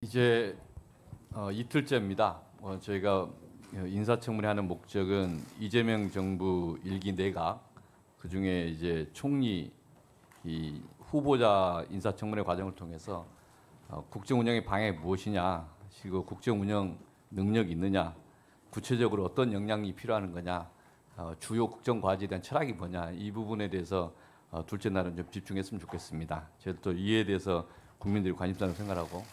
이제 이틀째입니다. 저희가 인사청문회 하는 목적은 이재명 정부 일기 내각, 그중에 이제 총리 이 후보자 인사청문회 과정을 통해서 국정 운영의 방향이 무엇이냐, 그리고 국정 운영 능력이 있느냐, 구체적으로 어떤 역량이 필요한 거냐, 주요 국정 과제에 대한 철학이 뭐냐, 이 부분에 대해서 둘째 날은 좀 집중했으면 좋겠습니다. 저도 이에 대해서 국민들이 관심사를 생각하고,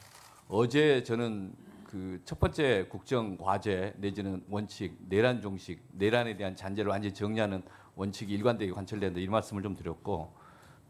어제 저는 그 첫 번째 국정 과제 내지는 원칙, 내란 종식, 내란에 대한 잔재를 완전히 정리하는 원칙이 일관되게 관철된다, 이 말씀을 좀 드렸고,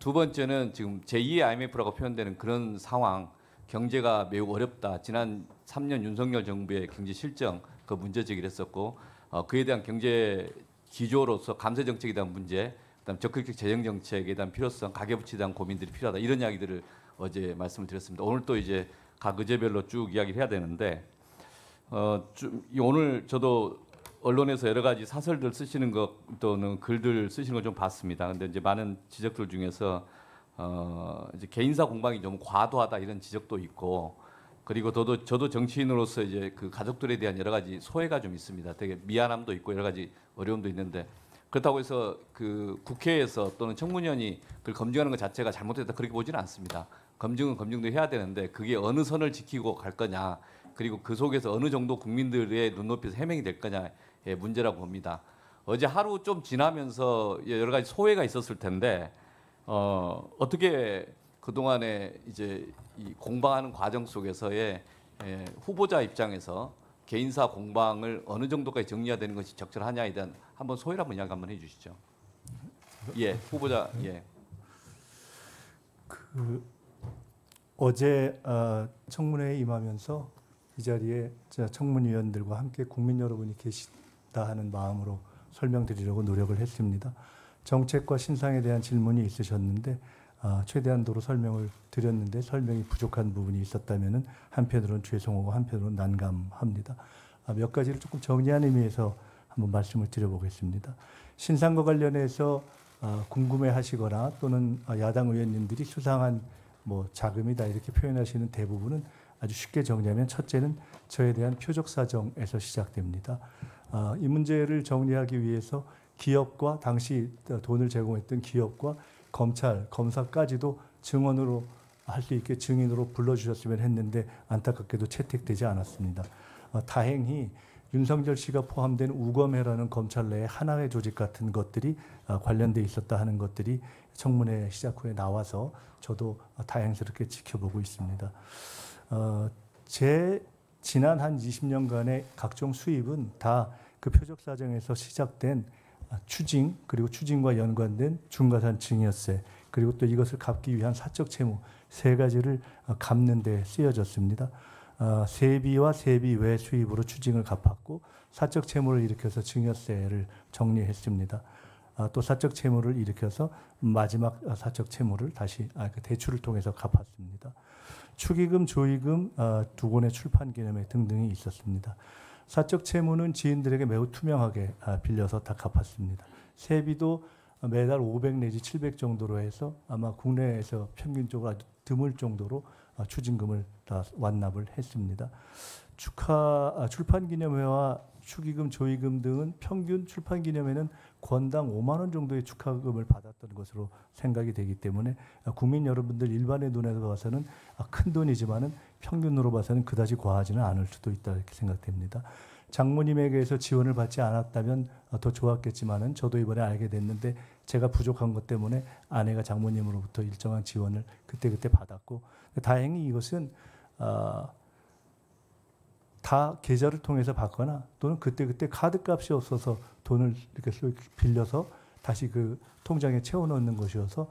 두 번째는 지금 제2의 IMF라고 표현되는 그런 상황, 경제가 매우 어렵다. 지난 3년 윤석열 정부의 경제 실정, 그 문제 제기를 했었고, 그에 대한 경제 기조로서 감세 정책에 대한 문제, 그다음 적극적 재정 정책에 대한 필요성, 가계부채에 대한 고민들이 필요하다, 이런 이야기들을 어제 말씀을 드렸습니다. 오늘 또 이제 각 의제별로 쭉 이야기를 해야 되는데, 오늘 저도 언론에서 여러 가지 사설들 쓰시는 것 또는 글들 쓰시는 걸 좀 봤습니다. 근데 이제 많은 지적들 중에서 이제 개인사 공방이 좀 과도하다, 이런 지적도 있고, 그리고 저도 정치인으로서 이제 그 가족들에 대한 여러 가지 소외가 좀 있습니다. 되게 미안함도 있고 여러 가지 어려움도 있는데, 그렇다고 해서 그 국회에서 또는 청문위원이 그걸 검증하는 것 자체가 잘못됐다, 그렇게 보지는 않습니다. 검증은 검증도 해야 되는데, 그게 어느 선을 지키고 갈 거냐, 그리고 그 속에서 어느 정도 국민들의 눈높이에서 해명이 될 거냐의 문제라고 봅니다. 어제 하루 좀 지나면서 여러 가지 소외가 있었을 텐데, 어떻게 그동안에 이제 이 공방하는 과정 속에서의 후보자 입장에서 개인사 공방을 어느 정도까지 정리해야 되는 것이 적절하냐에 대한 한번 소회를 한번 이야기 한번 해주시죠. 예, 후보자. 예. 어제 청문회에 임하면서 이 자리에 청문위원들과 함께 국민 여러분이 계시다 하는 마음으로 설명드리려고 노력을 했습니다. 정책과 신상에 대한 질문이 있으셨는데 최대한도로 설명을 드렸는데, 설명이 부족한 부분이 있었다면 한편으로는 죄송하고 한편으로는 난감합니다. 몇 가지를 조금 정리하는 의미에서 한번 말씀을 드려보겠습니다. 신상과 관련해서 궁금해하시거나 또는 야당 의원님들이 수상한 자금이다 이렇게 표현하시는 대부분은 아주 쉽게 정리하면, 첫째는 저에 대한 표적 사정에서 시작됩니다. 이 문제를 정리하기 위해서 기업과 당시 돈을 제공했던 기업과 검찰, 검사까지도 증언으로 할 수 있게 증인으로 불러주셨으면 했는데 안타깝게도 채택되지 않았습니다. 다행히 윤석열 씨가 포함된 우검회라는 검찰 내의 하나회 조직 같은 것들이 관련돼 있었다 하는 것들이 청문회 시작 후에 나와서 저도 다행스럽게 지켜보고 있습니다. 제 지난 한 20년간의 각종 수입은 다 그 표적 사정에서 시작된 추징, 그리고 추징과 연관된 중과산증여세, 그리고 또 이것을 갚기 위한 사적 채무, 세 가지를 갚는 데 쓰여졌습니다. 세비와 세비 외 수입으로 추징을 갚았고, 사적 채무를 일으켜서 증여세를 정리했습니다. 또 사적 채무를 일으켜서 마지막 사적 채무를 다시 대출을 통해서 갚았습니다. 축의금, 조의금, 두 권의 출판 기념회 등등이 있었습니다. 사적 채무는 지인들에게 매우 투명하게 빌려서 다 갚았습니다. 세비도 매달 500 내지 700 정도로 해서 아마 국내에서 평균적으로 아주 드물 정도로 추징금을 다 완납을 했습니다. 출판기념회와 축의금, 조의금 등은 평균 출판기념회는 권당 5만 원 정도의 축하금을 받았던 것으로 생각이 되기 때문에 국민 여러분들 일반의 눈에서 봐서는 큰 돈이지만은 평균으로 봐서는 그다지 과하지는 않을 수도 있다 이렇게 생각됩니다. 장모님에게서 지원을 받지 않았다면 더 좋았겠지만은 저도 이번에 알게 됐는데, 제가 부족한 것 때문에 아내가 장모님으로부터 일정한 지원을 그때그때 받았고, 다행히 이것은 다 계좌를 통해서 받거나 또는 그때그때 카드값이 없어서 돈을 이렇게 빌려서 다시 그 통장에 채워넣는 것이어서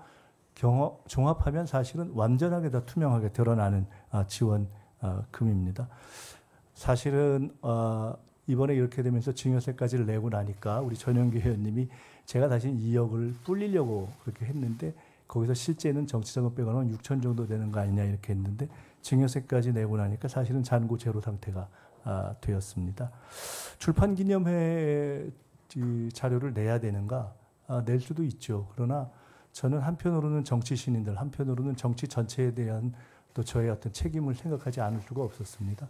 종합하면 사실은 완전하게 다 투명하게 드러나는 지원금입니다. 사실은 이번에 이렇게 되면서 증여세까지를 내고 나니까 우리 전영기 의원님이 제가 다시 2억을 불리려고 그렇게 했는데, 거기서 실제는 정치자금 빼고는 6천 정도 되는 거 아니냐 이렇게 했는데, 증여세까지 내고 나니까 사실은 잔고 제로 상태가 되었습니다. 출판기념회 자료를 내야 되는가? 낼 수도 있죠. 그러나 저는 한편으로는 정치 신인들, 한편으로는 정치 전체에 대한 또 저의 어떤 책임을 생각하지 않을 수가 없었습니다.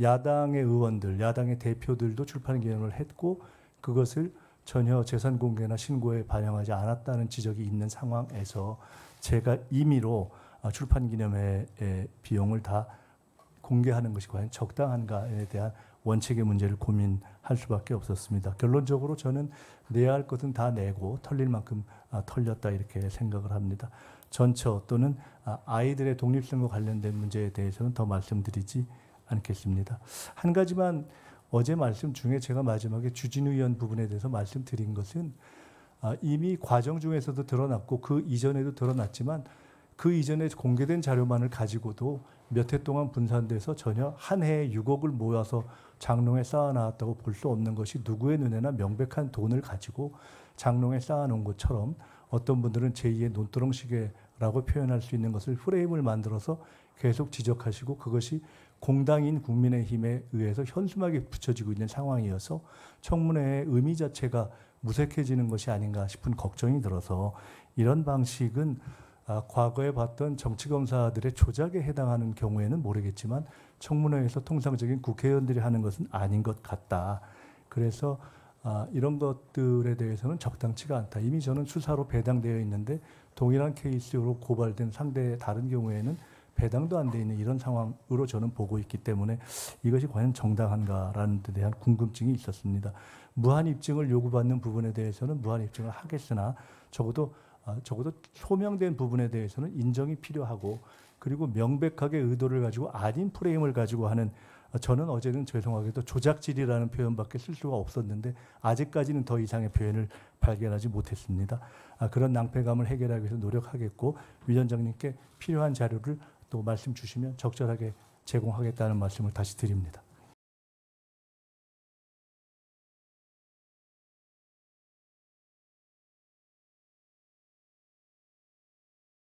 야당의 의원들, 야당의 대표들도 출판 기념을 했고 그것을 전혀 재산 공개나 신고에 반영하지 않았다는 지적이 있는 상황에서 제가 임의로 출판 기념회의 비용을 다 공개하는 것이 과연 적당한가에 대한 원칙의 문제를 고민할 수밖에 없었습니다. 결론적으로 저는 내야 할 것은 다 내고 털릴 만큼 털렸다 이렇게 생각을 합니다. 전처 또는 아이들의 독립성과 관련된 문제에 대해서는 더 말씀드리지 않겠습니다. 한 가지만 어제 말씀 중에 제가 마지막에 주진우 의원 부분에 대해서 말씀드린 것은 이미 과정 중에서도 드러났고 그 이전에도 드러났지만 그 이전에 공개된 자료만을 가지고도 몇 해 동안 분산돼서 전혀 한 해에 6억을 모아서 장롱에 쌓아놨다고 볼 수 없는 것이 누구의 눈에나 명백한 돈을 가지고 장롱에 쌓아놓은 것처럼 어떤 분들은 제2의 논두렁시계라고 표현할 수 있는 것을 프레임을 만들어서 계속 지적하시고 그것이 공당인 국민의힘에 의해서 현수막에 붙여지고 있는 상황이어서 청문회의 의미 자체가 무색해지는 것이 아닌가 싶은 걱정이 들어서 이런 방식은 과거에 봤던 정치검사들의 조작에 해당하는 경우에는 모르겠지만 청문회에서 통상적인 국회의원들이 하는 것은 아닌 것 같다. 그래서 이런 것들에 대해서는 적당치가 않다. 이미 저는 수사로 배당되어 있는데 동일한 케이스로 고발된 상대 다른 경우에는 배당도 안 돼 있는 이런 상황으로 저는 보고 있기 때문에 이것이 과연 정당한가라는 데 대한 궁금증이 있었습니다. 무한 입증을 요구받는 부분에 대해서는 무한 입증을 하겠으나 적어도 소명된 부분에 대해서는 인정이 필요하고 그리고 명백하게 의도를 가지고 아닌 프레임을 가지고 하는 저는 어제는 죄송하게도 조작질이라는 표현밖에 쓸 수가 없었는데 아직까지는 더 이상의 표현을 발견하지 못했습니다. 그런 낭패감을 해결하기 위해서 노력하겠고 위원장님께 필요한 자료를 또 말씀 주시면 적절하게 제공하겠다는 말씀을 다시 드립니다.